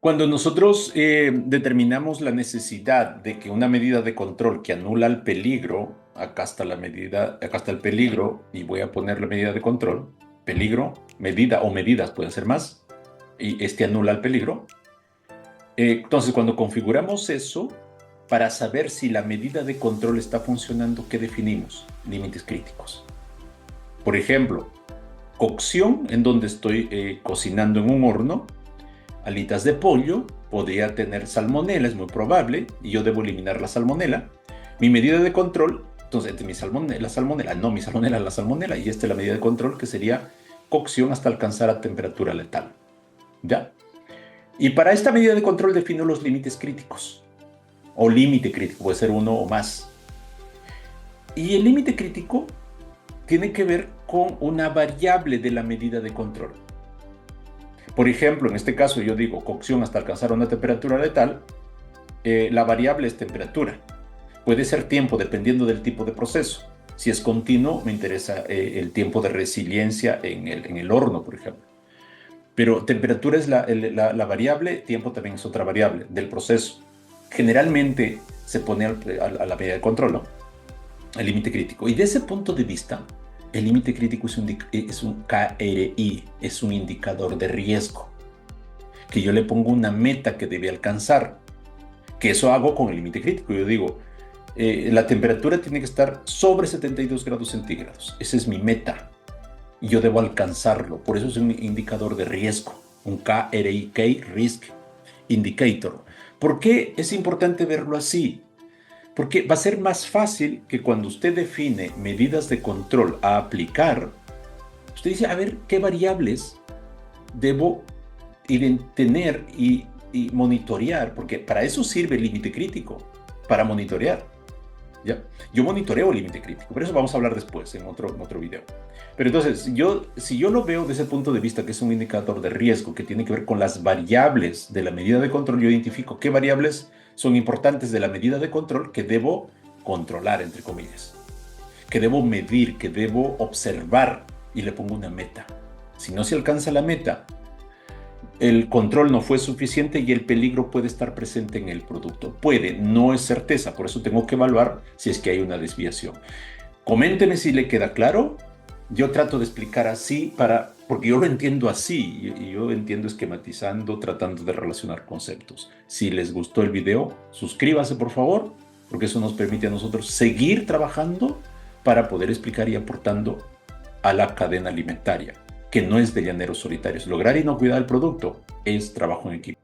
Cuando nosotros determinamos la necesidad de que una medida de control que anula el peligro, acá está la medida, acá está el peligro, y voy a poner la medida de control, peligro, medida o medidas pueden ser más, y este anula el peligro. Entonces, cuando configuramos eso, para saber si la medida de control está funcionando, ¿qué definimos? Límites críticos. Por ejemplo, cocción, en donde estoy cocinando en un horno, alitas de pollo, podría tener salmonela, es muy probable, y yo debo eliminar la salmonela. Mi medida de control, entonces, mi salmonela, la salmonela, y esta es la medida de control que sería cocción hasta alcanzar a temperatura letal. ¿Ya? Y para esta medida de control defino los límites críticos, o límite crítico, puede ser uno o más. Y el límite crítico tiene que ver con una variable de la medida de control. Por ejemplo, en este caso yo digo cocción hasta alcanzar una temperatura letal, la variable es temperatura. Puede ser tiempo dependiendo del tipo de proceso. Si es continuo, me interesa el tiempo de resiliencia en el horno, por ejemplo. Pero temperatura es la variable, tiempo también es otra variable del proceso. Generalmente se pone a la medida de control, ¿no? El límite crítico. Y de ese punto de vista, el límite crítico es un KRI, es un indicador de riesgo, que yo le pongo una meta que debe alcanzar, que eso hago con el límite crítico. Yo digo, la temperatura tiene que estar sobre 72 grados centígrados. Esa es mi meta y yo debo alcanzarlo. Por eso es un indicador de riesgo, un KRI, Risk Indicator. ¿Por qué es importante verlo así? Porque va a ser más fácil que cuando usted define medidas de control a aplicar, usted dice, a ver, ¿qué variables debo tener y monitorear? Porque para eso sirve el límite crítico, para monitorear. ¿Ya? Yo monitoreo el límite crítico, pero eso vamos a hablar después, en otro video. Pero entonces, si yo lo veo desde el punto de vista que es un indicador de riesgo que tiene que ver con las variables de la medida de control, yo identifico qué variables son importantes de la medida de control que debo controlar, entre comillas, que debo medir, que debo observar, y le pongo una meta. Si no se alcanza la meta, el control no fue suficiente y el peligro puede estar presente en el producto. Puede, no es certeza, por eso tengo que evaluar si es que hay una desviación. Coménteme si le queda claro. Yo trato de explicar así porque yo lo entiendo así y yo entiendo esquematizando, tratando de relacionar conceptos. Si les gustó el video, suscríbase por favor, porque eso nos permite a nosotros seguir trabajando para poder explicar y aportando a la cadena alimentaria, que no es de llaneros solitarios. Lograr inocuidad del producto es trabajo en equipo.